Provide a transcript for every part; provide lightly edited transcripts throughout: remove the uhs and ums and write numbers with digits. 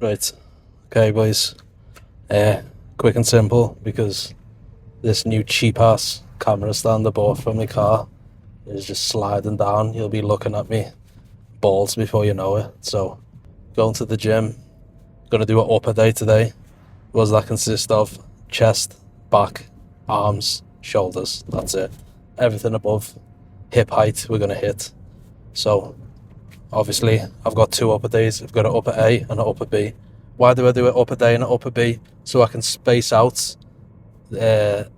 Right, okay boys, quick and simple, because this new cheap ass camera stand I bought from my car is just sliding down. You'll be looking at me balls before you know it. So going to the gym, gonna do an upper day today. What does that consist of? Chest, back, arms, shoulders, that's it. Everything above hip height we're gonna hit. So obviously I've got two upper days. I've got an upper A and an upper B. Why do I do an upper day and an upper B? So I can space out the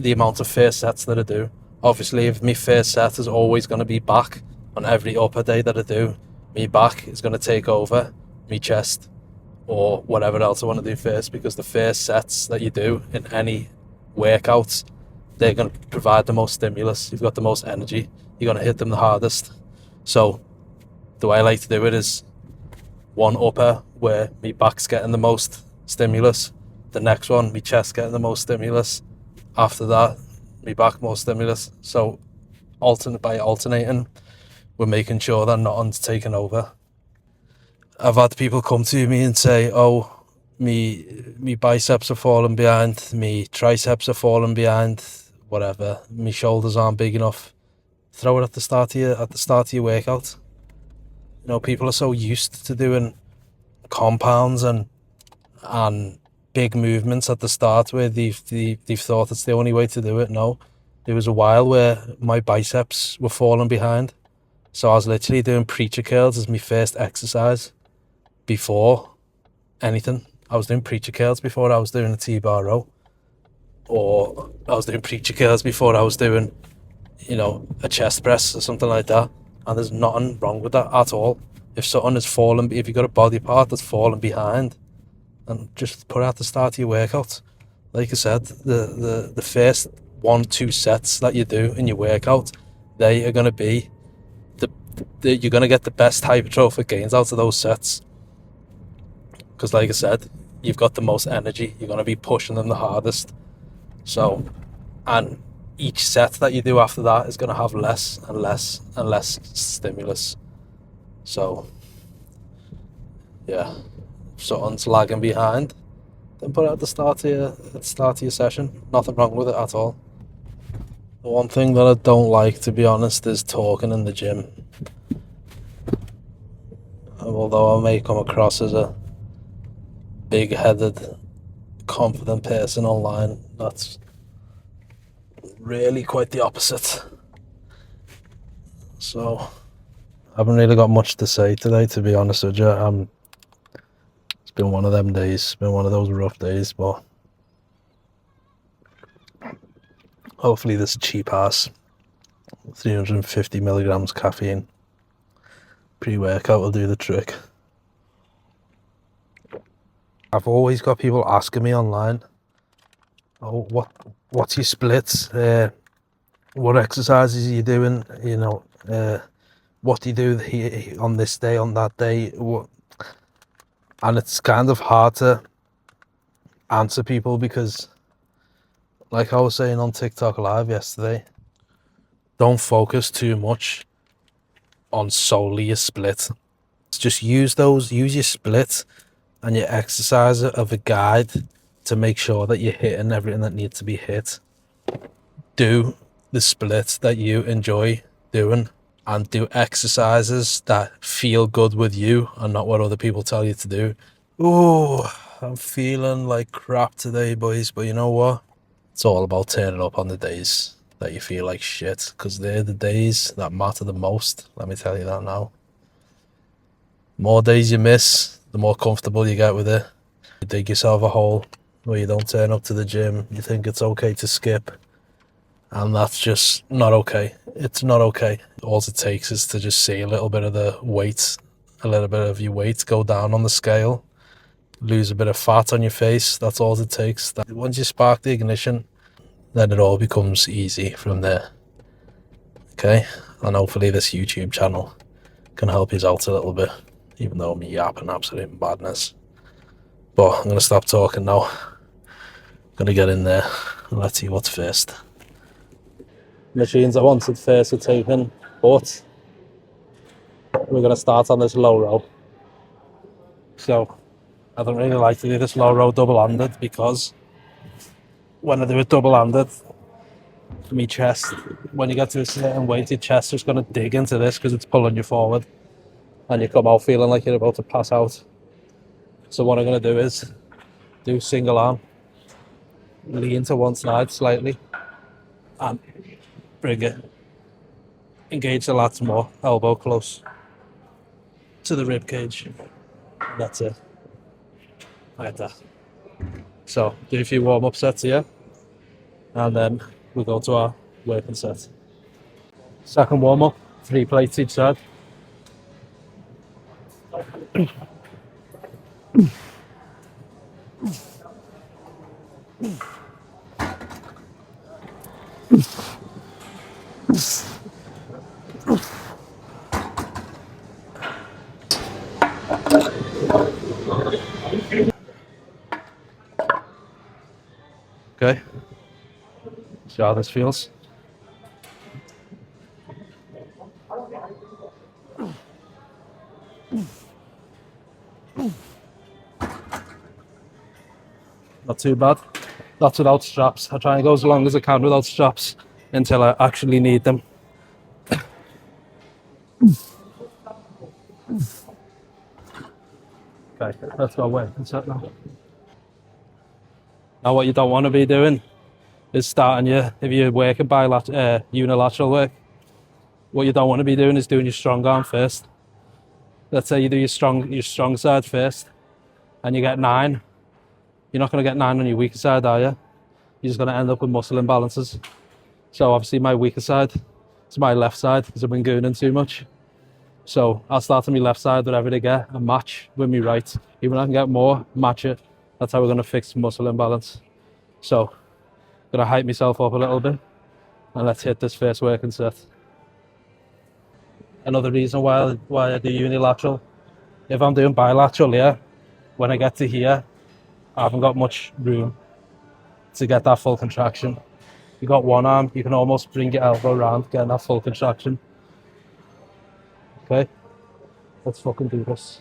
amount of first sets that I do. Obviously, if my first set is always going to be back on every upper day that I do, my back is going to take over my chest or whatever else I want to do first, because the first sets that you do in any workout, they're going to provide the most stimulus. You've got the most energy. You're going to hit them the hardest. So the way I like to do it is one upper where my back's getting the most stimulus, the next one my chest getting the most stimulus, after that my back more stimulus. So by alternating, we're making sure that nothing's taken over. I've had people come to me and say, oh, me biceps are falling behind, me triceps are falling behind, whatever, me shoulders aren't big enough. Throw it at the start of your workout. You know, people are so used to doing compounds and big movements at the start where they've thought it's the only way to do it. No, there was a while where my biceps were falling behind, so I was literally doing preacher curls as my first exercise before anything. I was doing preacher curls before I was doing a T-bar row, or I was doing preacher curls before I was doing, you know, a chest press or something like that. And there's nothing wrong with that at all. If something is falling, if you've got a body part that's falling behind, and just put it at the start of your workout. Like I said, the first 1-2 sets that you do in your workout, they are going to be you're going to get the best hypertrophic gains out of those sets, because like I said, you've got the most energy. You're going to be pushing them the hardest. So, and each set that you do after that is going to have less and less and less stimulus. So yeah, if something's lagging behind, then put it at the start of your session. Nothing wrong with it at all. The one thing that I don't like, to be honest, is talking in the gym. Although I may come across as a big-headed, confident person online, that's really quite the opposite. So I haven't really got much to say today, to be honest with you. It's been one of them days. It's been one of those rough days, but hopefully this cheap ass 350 milligrams caffeine pre-workout will do the trick. I've always got people asking me online, oh, what's your splits? What exercises are you doing? You know, what do you do here on this day, on that day? And it's kind of hard to answer people, because like I was saying on TikTok Live yesterday, don't focus too much on solely your split. Just use your split and your exercise of a guide to make sure that you're hitting everything that needs to be hit. Do the split that you enjoy doing, and do exercises that feel good with you and not what other people tell you to do. Ooh, I'm feeling like crap today, boys, but you know what? It's all about turning up on the days that you feel like shit, because they're the days that matter the most. Let me tell you that now. More days you miss, the more comfortable you get with it. You dig yourself a hole where you don't turn up to the gym. You think it's okay to skip, and that's just not okay. It's not okay. All it takes is to just see a little bit of the weight, a little bit of your weight go down on the scale, lose a bit of fat on your face. That's all it takes. Once you spark the ignition, then it all becomes easy from there. Okay, and hopefully this YouTube channel can help you out a little bit, even though I'm yapping absolute madness. But I'm going to stop talking now. I'm going to get in there and let's see what's first. Machines I wanted first are taken, but we're going to start on this low row. So I don't really like to do this low row double-handed because when I do it double-handed, for me chest, when you get to a certain weight, your chest is going to dig into this because it's pulling you forward and you come out feeling like you're about to pass out. So what I'm going to do is do single arm, lean to one side slightly and bring it. Engage the lats more, elbow close to the rib cage. And that's it. Like that. So do a few warm-up sets here and then we'll go to our working set. Second warm-up, 3 plates each side. Okay, see how this feels. Not too bad. That's without straps. I try and go as long as I can without straps until I actually need them. Okay, let's go working set now. Now what you don't want to be doing is starting if you're working unilateral work, what you don't want to be doing is doing your strong arm first. Let's say you do your strong side first and you get 9. You're not going to get 9 on your weaker side, are you? You're just going to end up with muscle imbalances. So obviously my weaker side is my left side because I've been gooning too much. So I'll start on my left side, whatever they get, and match with me right. Even if I can get more, match it. That's how we're going to fix muscle imbalance. So I'm going to hype myself up a little bit and let's hit this first working set. Another reason why I do unilateral, if I'm doing bilateral here, when I get to here, I haven't got much room to get that full contraction. You got one arm, you can almost bring your elbow around, getting that full contraction. Okay, let's fucking do this.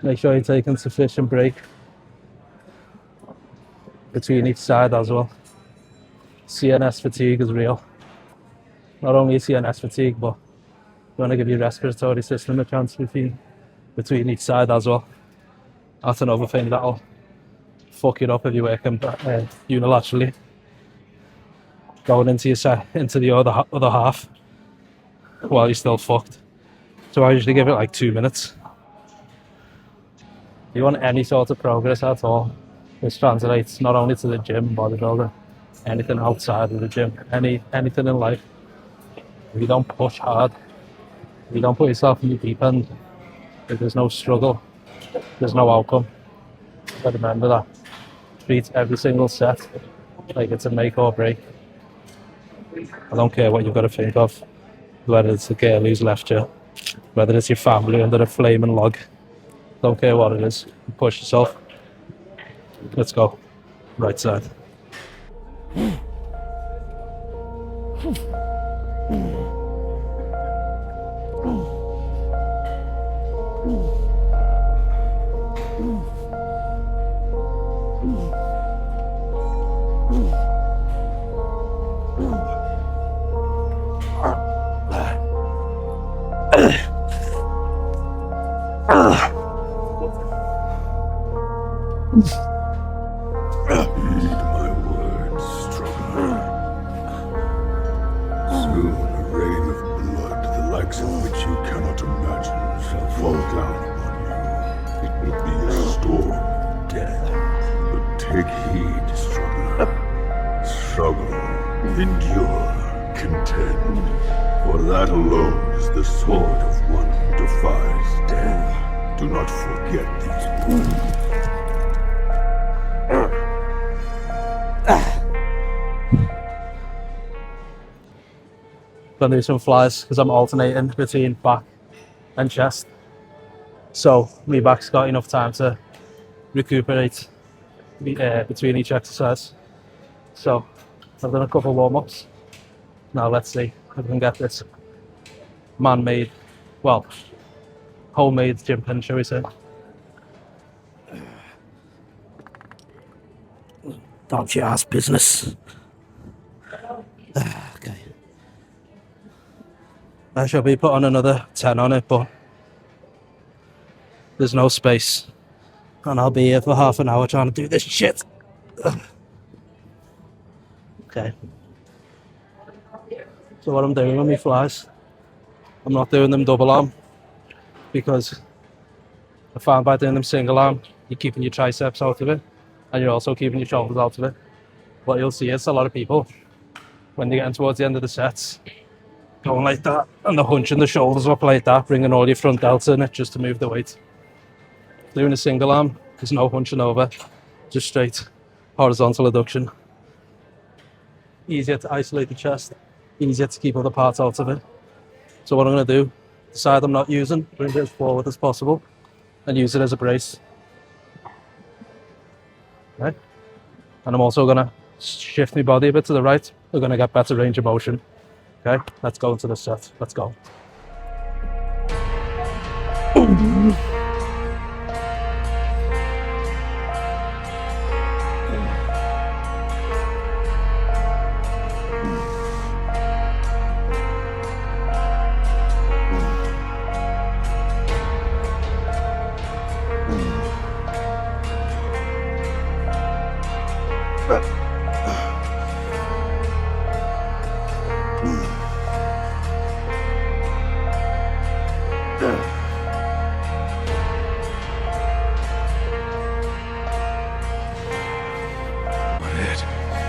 Make sure you're taking sufficient break between each side as well. CNS fatigue is real. Not only CNS fatigue, but you want to give your respiratory system a chance between each side as well. That's another thing that'll fuck it up if you're working unilaterally. Going into the other half while you're still fucked. So I usually give it like 2 minutes. If you want any sort of progress at all, this translates not only to the gym, bodybuilding, anything outside of the gym, anything in life. If you don't push hard, if you don't put yourself in the deep end, if there's no struggle, there's no outcome. But remember that. Treat every single set like it's a make or break. I don't care what you've got to think of, whether it's the girl who's left you, whether it's your family under a flaming log. Don't care what it is. Push yourself. Let's go. Right side. Gonna do some flies because I'm alternating between back and chest. So my back's got enough time to recuperate between each exercise. So I've done a couple of warm-ups. Now let's see if we can get this man-made, well, homemade gym pin, shall we say. Dodgy ass business. Okay. I shall be putting another 10 on it, but there's no space. And I'll be here for half an hour trying to do this shit. Okay. So what I'm doing with my flies, I'm not doing them double arm because I found by doing them single arm, you're keeping your triceps out of it and you're also keeping your shoulders out of it. What you'll see is a lot of people, when they're getting towards the end of the sets, going like that and they're hunching the shoulders up like that, bringing all your front delts in it just to move the weight. Doing a single arm, there's no hunching over, just straight horizontal adduction. Easier to isolate the chest, easier to keep other parts out of it. So what I'm going to do, the side I'm not using, bring it as forward as possible and use it as a brace. Okay? And I'm also going to shift my body a bit to the right. We're going to get better range of motion. Okay, let's go into the set. Let's go.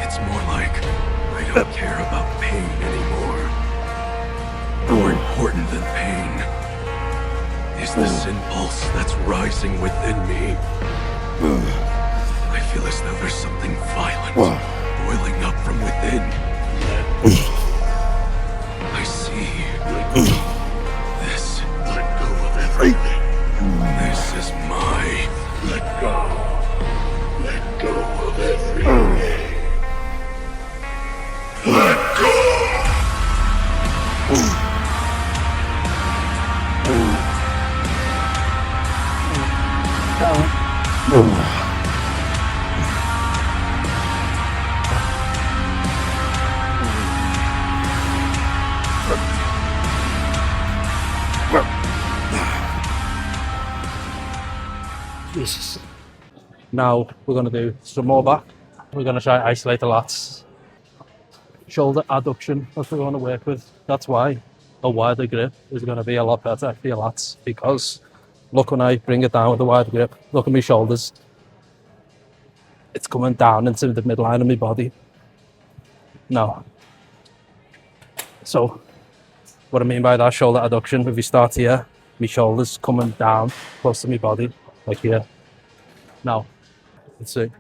It's more like I don't care about pain anymore. More important than pain is this impulse that's rising within me. I feel as though there's something violent boiling up from within. I see. This. Let go of everything. This is my. Let go. Let go of everything. Let go! Jesus. Now we're going to do some more back. We're going to try to isolate the lats. Shoulder adduction, that's what we want to work with. That's why a wider grip is going to be a lot better for your lats, because look, when I bring it down with a wide grip, look at my shoulders. It's coming down into the midline of my body. No. So what I mean by that shoulder adduction, if you start here, my shoulders coming down close to my body, like here. Now, let's see.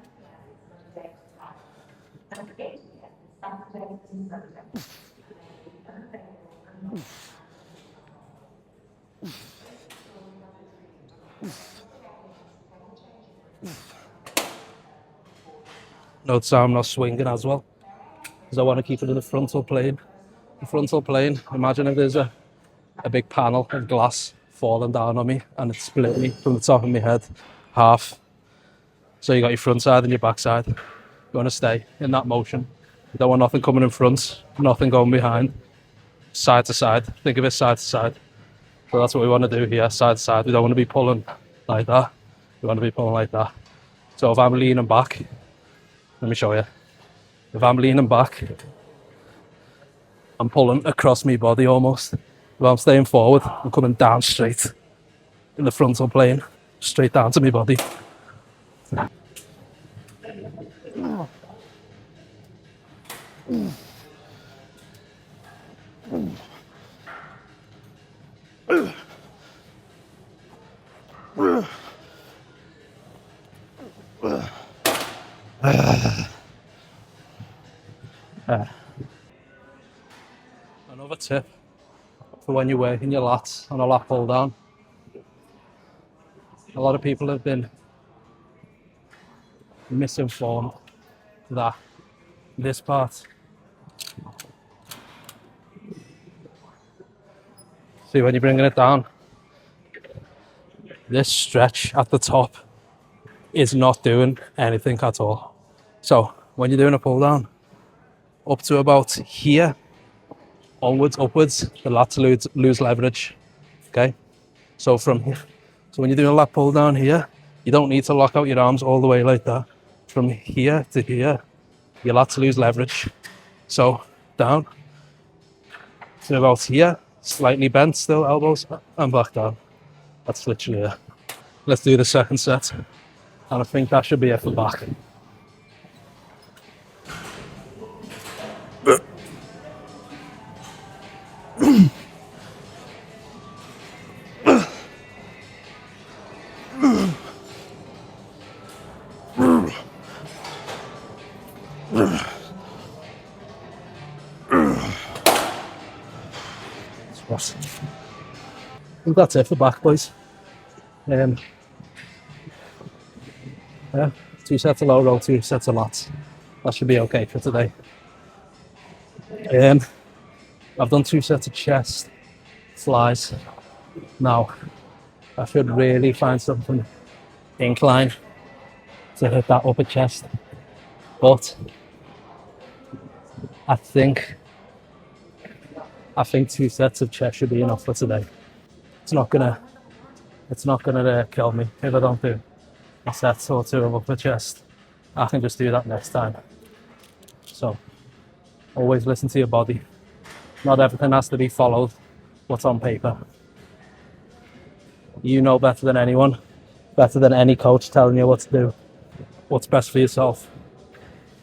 Notice how I'm not swinging as well, because I want to keep it in the frontal plane. The frontal plane, imagine if there's a big panel of glass falling down on me and it's split me from the top of my head half. So you got your front side and your back side. You want to stay in that motion. You don't want nothing coming in front, nothing going behind. Side to side, think of it side to side. So that's what we want to do here, side to side. We don't want to be pulling like that. We want to be pulling like that. So if I'm leaning back, let me show you. If I'm leaning back, I'm pulling across my body almost. If I'm staying forward, I'm coming down straight in the frontal plane, straight down to my body. I know Another tip for when you're working your lats on a lat pull down. A lot of people have been misinformed that this part, see when you're bringing it down, this stretch at the top is not doing anything at all. So when you're doing a pull down, up to about here, onwards, upwards, the lats lose leverage. Okay, so from here, so when you're doing a lat pull down here, you don't need to lock out your arms all the way like that. From here to here, your lats lose leverage. So down to about here, slightly bent still, elbows, and back down. That's literally it. Let's do the second set, and I think that should be it for back. I think that's it for back, boys. Yeah, 2 sets of low roll, 2 sets of lats. That should be okay for today. I've done 2 sets of chest flies. Now, I should really find something incline to hit that upper chest. But I think 2 sets of chest should be enough for today. It's not gonna kill me if I don't do a set or 2 of upper chest. I can just do that next time. So always listen to your body. Not everything has to be followed what's on paper. You know better than anyone, better than any coach telling you what to do, what's best for yourself.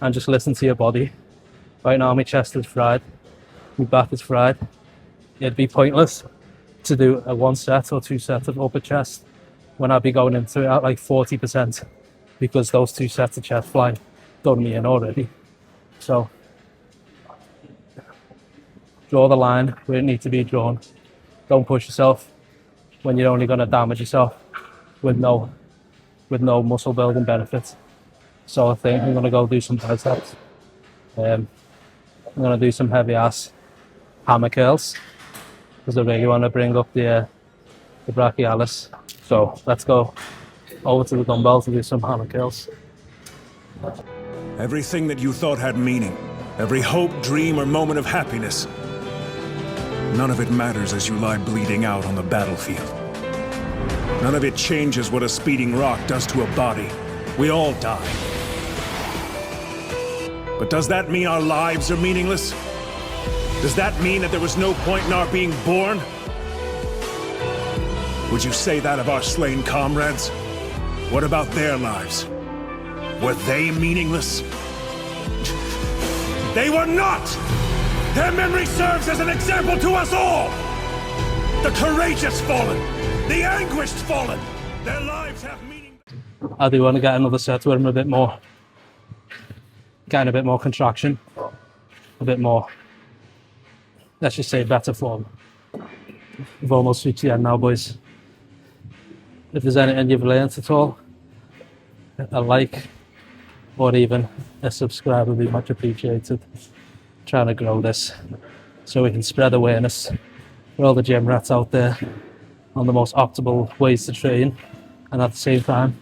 And just listen to your body. Right now my chest is fried, my back is fried. It'd be pointless to do a 1 set or 2 sets of upper chest when I'd be going into it at like 40%, because those 2 sets of chest fly done me in already. So draw the line where it needs to be drawn. Don't push yourself when you're only going to damage yourself with no muscle building benefits. So I think I'm going to go do some biceps. I'm going to do some heavy ass hammer curls because I really want to bring up the brachialis. So let's go over to the dumbbells and do some hammer curls. Everything that you thought had meaning, every hope, dream, or moment of happiness, none of it matters as you lie bleeding out on the battlefield. None of it changes what a speeding rock does to a body. We all die. But does that mean our lives are meaningless? Does that mean that there was no point in our being born? Would you say that of our slain comrades? What about their lives? Were they meaningless? They were not! Their memory serves as an example to us all! The courageous fallen, the anguished fallen, their lives have meaning. I do want to get another set where I'm a bit more, getting a bit more contraction, a bit more, let's just say better form. We've almost reached the end now, boys. If there's anything you've learned at all, a like or even a subscribe would be much appreciated. Trying to grow this so we can spread awareness for all the gym rats out there on the most optimal ways to train, and at the same time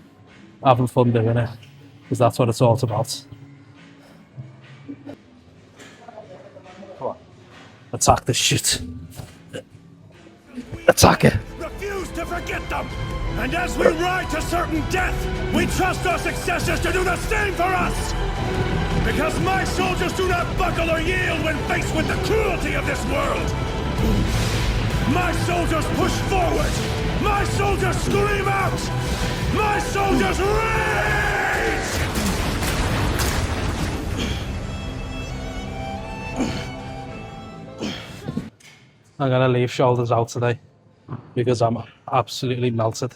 having fun doing it, because that's what it's all about. Come on, attack this shit. Attack it. Refuse to forget them! And as we ride to certain death, we trust our successors to do the same for us! Because my soldiers do not buckle or yield when faced with the cruelty of this world! My soldiers push forward! My soldiers scream out! My soldiers rage! I'm gonna leave shoulders out today because I'm absolutely melted.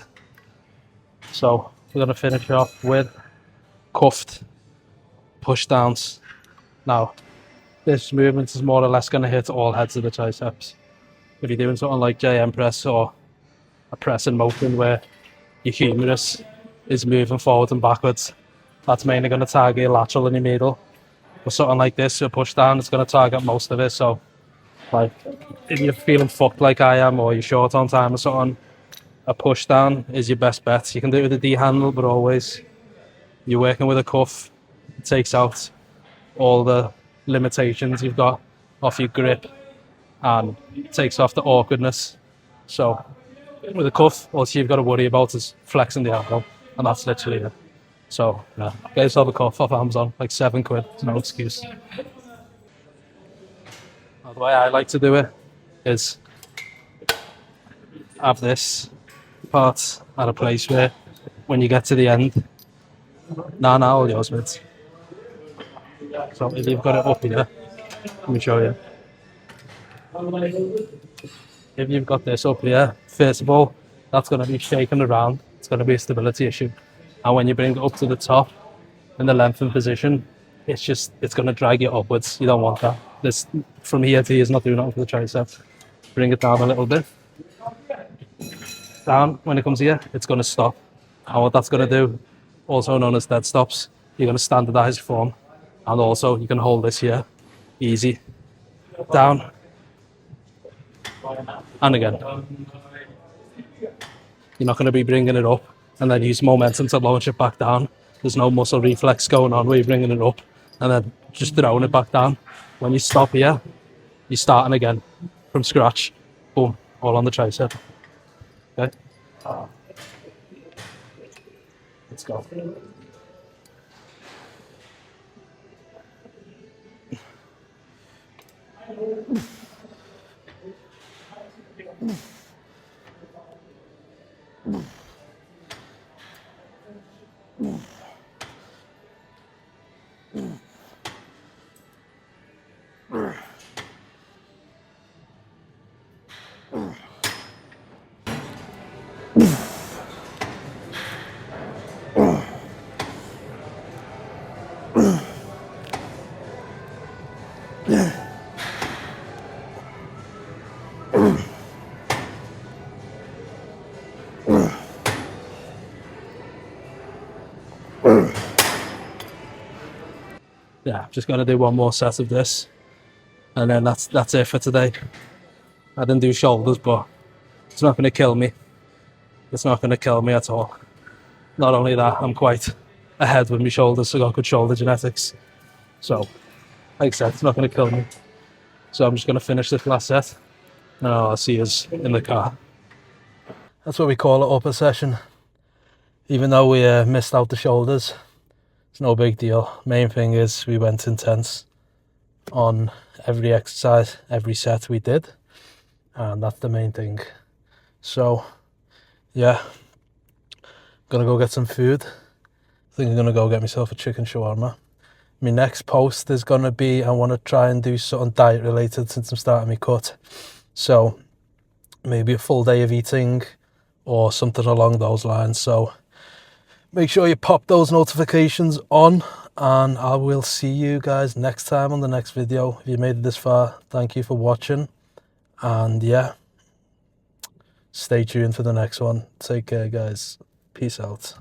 So we're gonna finish off with cuffed push downs. Now, this movement is more or less going to hit all heads of the triceps. If you're doing something like JM press or a press in motion where your humerus is moving forward and backwards, that's mainly going to target your lateral and your medial. But something like this, a push down, it's going to target most of it. So, like, if you're feeling fucked like I am, or you're short on time or something, a push down is your best bet. You can do it with a D handle, but always you're working with a cuff. It takes out all the limitations you've got off your grip and takes off the awkwardness. So with a cuff, all you've got to worry about is flexing the elbow, and that's literally it. So yeah, get yourself a cuff off Amazon, like £7, no excuse. Now, the way I like to do it is have this part at a place where when you get to the end, all yours, mate. So if you've got it up here, let me show you. If you've got this up here, first of all, that's going to be shaking around. It's going to be a stability issue. And when you bring it up to the top in the lengthened position, it's going to drag you upwards. You don't want that. This from here to here is not doing nothing for the tricep. Bring it down a little bit. Down, when it comes here, it's going to stop. And what that's going to do, also known as dead stops, you're going to standardize form. And also, you can hold this here, easy. Down. And again. You're not going to be bringing it up and then use momentum to launch it back down. There's no muscle reflex going on where you're bringing it up and then just throwing it back down. When you stop here, you're starting again from scratch. Boom, all on the tricep. Okay? Let's go. Yeah, just going to do one more set of this, and then that's it for today. I didn't do shoulders, but it's not going to kill me. It's not going to kill me at all. Not only that, I'm quite ahead with my shoulders. I got good shoulder genetics, so like I said, it's not going to kill me. So I'm just going to finish this last set, and I'll see you in the car. That's what we call an upper session. Even though we missed out the shoulders, it's no big deal. Main thing is we went intense on every exercise, every set we did, and that's the main thing. So yeah, gonna go get some food. I think I'm gonna go get myself a chicken shawarma. My next post is gonna be, I want to try and do something diet related since I'm starting my cut. So maybe a full day of eating or something along those lines. So make sure you pop those notifications on, and I will see you guys next time on the next video. If you made it this far, thank you for watching, and yeah, stay tuned for the next one. Take care, guys. Peace out.